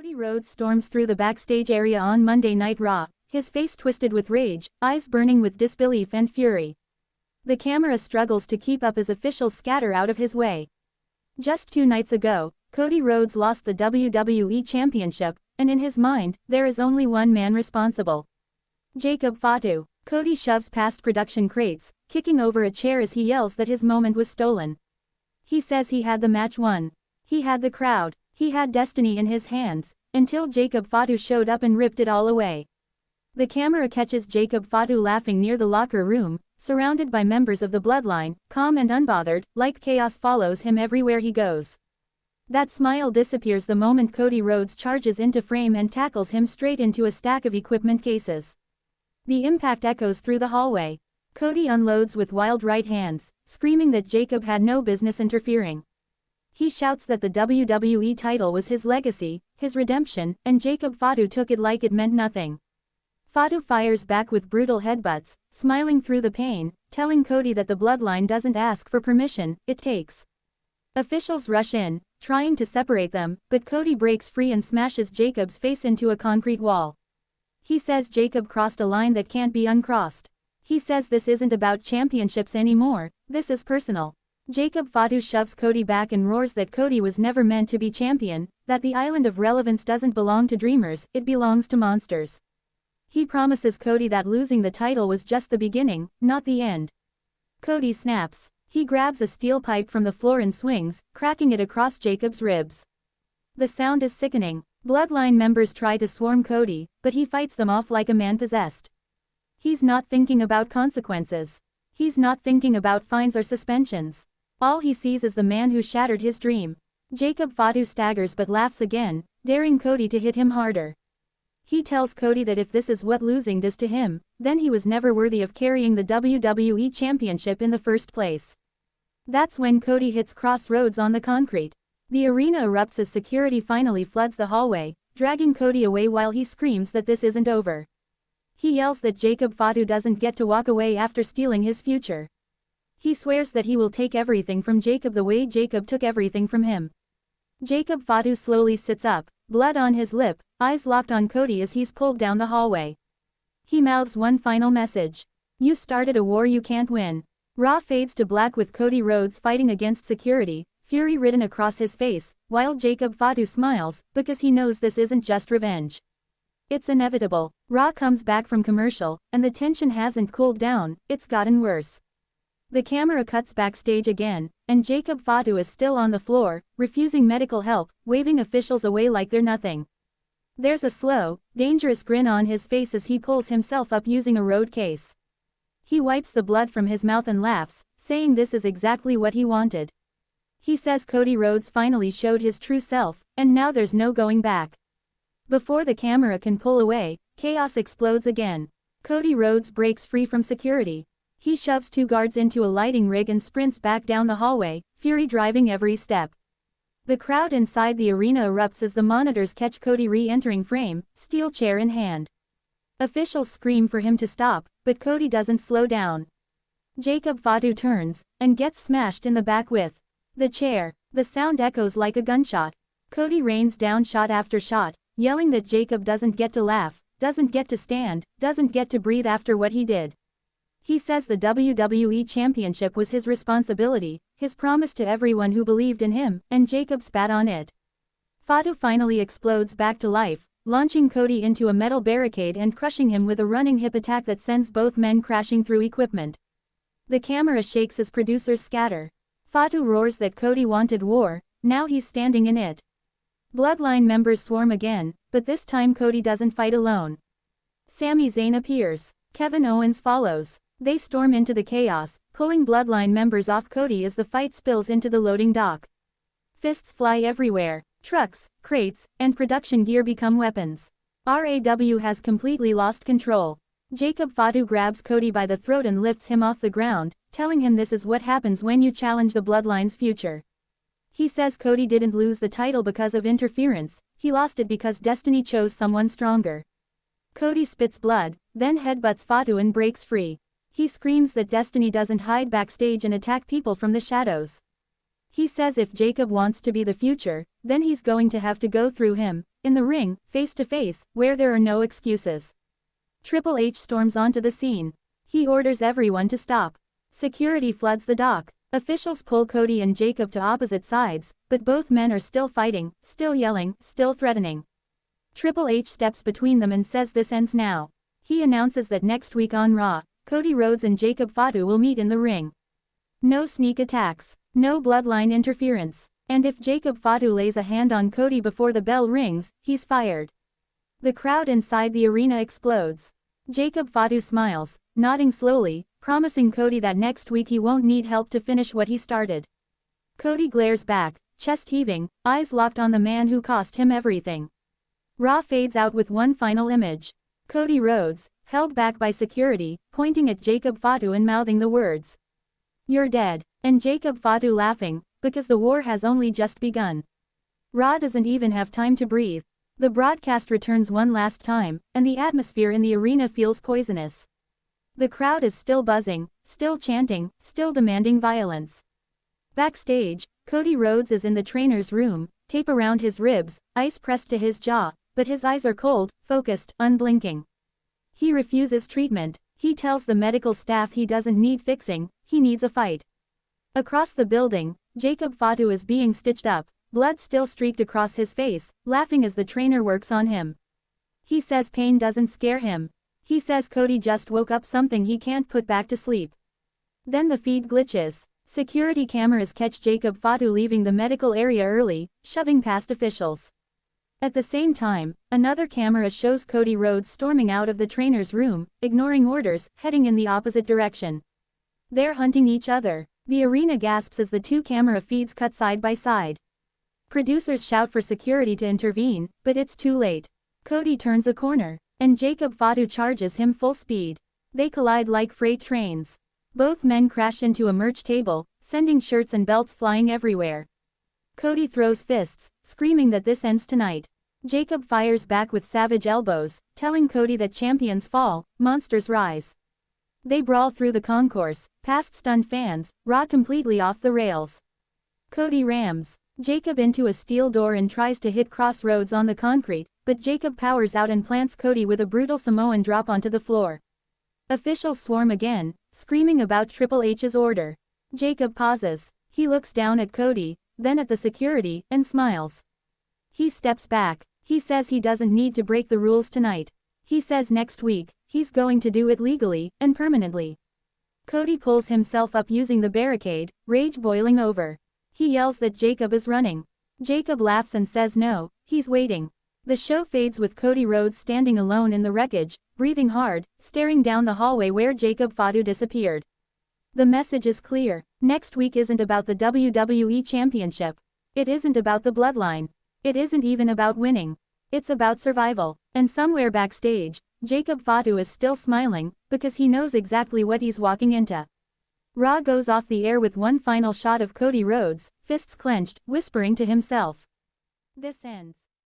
Cody Rhodes storms through the backstage area on Monday Night Raw, his face twisted with rage, eyes burning with disbelief and fury. The camera struggles to keep up as officials scatter out of his way. Just 2 nights ago, Cody Rhodes lost the WWE Championship, and in his mind, there is only one man responsible. Jacob Fatu. Cody shoves past production crates, kicking over a chair as he yells that his moment was stolen. He says he had the match won. He had the crowd. He had destiny in his hands, until Jacob Fatu showed up and ripped it all away. The camera catches Jacob Fatu laughing near the locker room, surrounded by members of the bloodline, calm and unbothered, like chaos follows him everywhere he goes. That smile disappears the moment Cody Rhodes charges into frame and tackles him straight into a stack of equipment cases. The impact echoes through the hallway. Cody unloads with wild right hands, screaming that Jacob had no business interfering. He shouts that the WWE title was his legacy, his redemption, and Jacob Fatu took it like it meant nothing. Fatu fires back with brutal headbutts, smiling through the pain, telling Cody that the bloodline doesn't ask for permission, it takes. Officials rush in, trying to separate them, but Cody breaks free and smashes Jacob's face into a concrete wall. He says Jacob crossed a line that can't be uncrossed. He says this isn't about championships anymore, this is personal. Jacob Fatu shoves Cody back and roars that Cody was never meant to be champion, that the island of relevance doesn't belong to dreamers, it belongs to monsters. He promises Cody that losing the title was just the beginning, not the end. Cody snaps. He grabs a steel pipe from the floor and swings, cracking it across Jacob's ribs. The sound is sickening. Bloodline members try to swarm Cody, but he fights them off like a man possessed. He's not thinking about consequences. He's not thinking about fines or suspensions. All he sees is the man who shattered his dream. Jacob Fatu staggers but laughs again, daring Cody to hit him harder. He tells Cody that if this is what losing does to him, then he was never worthy of carrying the WWE Championship in the first place. That's when Cody hits Crossroads on the concrete. The arena erupts as security finally floods the hallway, dragging Cody away while he screams that this isn't over. He yells that Jacob Fatu doesn't get to walk away after stealing his future. He swears that he will take everything from Jacob the way Jacob took everything from him. Jacob Fatu slowly sits up, blood on his lip, eyes locked on Cody as he's pulled down the hallway. He mouths one final message. You started a war you can't win. Raw fades to black with Cody Rhodes fighting against security, fury written across his face, while Jacob Fatu smiles, because he knows this isn't just revenge. It's inevitable. Raw comes back from commercial, and the tension hasn't cooled down, it's gotten worse. The camera cuts backstage again, and Jacob Fatu is still on the floor, refusing medical help, waving officials away like they're nothing. There's a slow, dangerous grin on his face as he pulls himself up using a road case. He wipes the blood from his mouth and laughs, saying this is exactly what he wanted. He says Cody Rhodes finally showed his true self, and now there's no going back. Before the camera can pull away, chaos explodes again. Cody Rhodes breaks free from security. He shoves 2 guards into a lighting rig and sprints back down the hallway, fury driving every step. The crowd inside the arena erupts as the monitors catch Cody re-entering frame, steel chair in hand. Officials scream for him to stop, but Cody doesn't slow down. Jacob Fatu turns, and gets smashed in the back with the chair. The sound echoes like a gunshot. Cody rains down shot after shot, yelling that Jacob doesn't get to laugh, doesn't get to stand, doesn't get to breathe after what he did. He says the WWE Championship was his responsibility, his promise to everyone who believed in him, and Jacob spat on it. Fatu finally explodes back to life, launching Cody into a metal barricade and crushing him with a running hip attack that sends both men crashing through equipment. The camera shakes as producers scatter. Fatu roars that Cody wanted war, now he's standing in it. Bloodline members swarm again, but this time Cody doesn't fight alone. Sami Zayn appears. Kevin Owens follows. They storm into the chaos, pulling bloodline members off Cody as the fight spills into the loading dock. Fists fly everywhere. Trucks, crates, and production gear become weapons. RAW has completely lost control. Jacob Fatu grabs Cody by the throat and lifts him off the ground, telling him this is what happens when you challenge the bloodline's future. He says Cody didn't lose the title because of interference, he lost it because destiny chose someone stronger. Cody spits blood, then headbutts Fatu and breaks free. He screams that destiny doesn't hide backstage and attack people from the shadows. He says if Jacob wants to be the future, then he's going to have to go through him, In the ring, face to face, where there are no excuses. Triple H storms onto the scene. He orders everyone to stop. Security floods the dock. Officials pull Cody and Jacob to opposite sides, but both men are still fighting, still yelling, still threatening. Triple H steps between them and says this ends now. He announces that next week on Raw, Cody Rhodes and Jacob Fatu will meet in the ring. No sneak attacks, no bloodline interference, and if Jacob Fatu lays a hand on Cody before the bell rings, he's fired. The crowd inside the arena explodes. Jacob Fatu smiles, nodding slowly, promising Cody that next week he won't need help to finish what he started. Cody glares back, chest heaving, eyes locked on the man who cost him everything. Raw fades out with one final image. Cody Rhodes, held back by security, pointing at Jacob Fatu and mouthing the words, "You're dead," and Jacob Fatu laughing, because the war has only just begun. Raw doesn't even have time to breathe. The broadcast returns one last time, and the atmosphere in the arena feels poisonous. The crowd is still buzzing, still chanting, still demanding violence. Backstage, Cody Rhodes is in the trainer's room, tape around his ribs, ice pressed to his jaw, but his eyes are cold, focused, unblinking. He refuses treatment. He tells the medical staff he doesn't need fixing, he needs a fight. Across the building, Jacob Fatu is being stitched up, blood still streaked across his face, laughing as the trainer works on him. He says pain doesn't scare him. He says Cody just woke up something he can't put back to sleep. Then the feed glitches. Security cameras catch Jacob Fatu leaving the medical area early, shoving past officials. At the same time, another camera shows Cody Rhodes storming out of the trainer's room, ignoring orders, heading in the opposite direction. They're hunting each other. The arena gasps as the two camera feeds cut side by side. Producers shout for security to intervene, but it's too late. Cody turns a corner, and Jacob Fatu charges him full speed. They collide like freight trains. Both men crash into a merch table, sending shirts and belts flying everywhere. Cody throws fists, screaming that this ends tonight. Jacob fires back with savage elbows, telling Cody that champions fall, monsters rise. They brawl through the concourse, past stunned fans, Raw completely off the rails. Cody rams Jacob into a steel door and tries to hit Crossroads on the concrete, but Jacob powers out and plants Cody with a brutal Samoan drop onto the floor. Officials swarm again, screaming about Triple H's order. Jacob pauses. He looks down at Cody, then at the security, and smiles. He steps back. He says he doesn't need to break the rules tonight. He says next week, he's going to do it legally, and permanently. Cody pulls himself up using the barricade, rage boiling over. He yells that Jacob is running. Jacob laughs and says no, he's waiting. The show fades with Cody Rhodes standing alone in the wreckage, breathing hard, staring down the hallway where Jacob Fatu disappeared. The message is clear. Next week isn't about the WWE Championship. It isn't about the bloodline. It isn't even about winning. It's about survival. And somewhere backstage, Jacob Fatu is still smiling, because he knows exactly what he's walking into. Raw goes off the air with one final shot of Cody Rhodes, fists clenched, whispering to himself. This ends.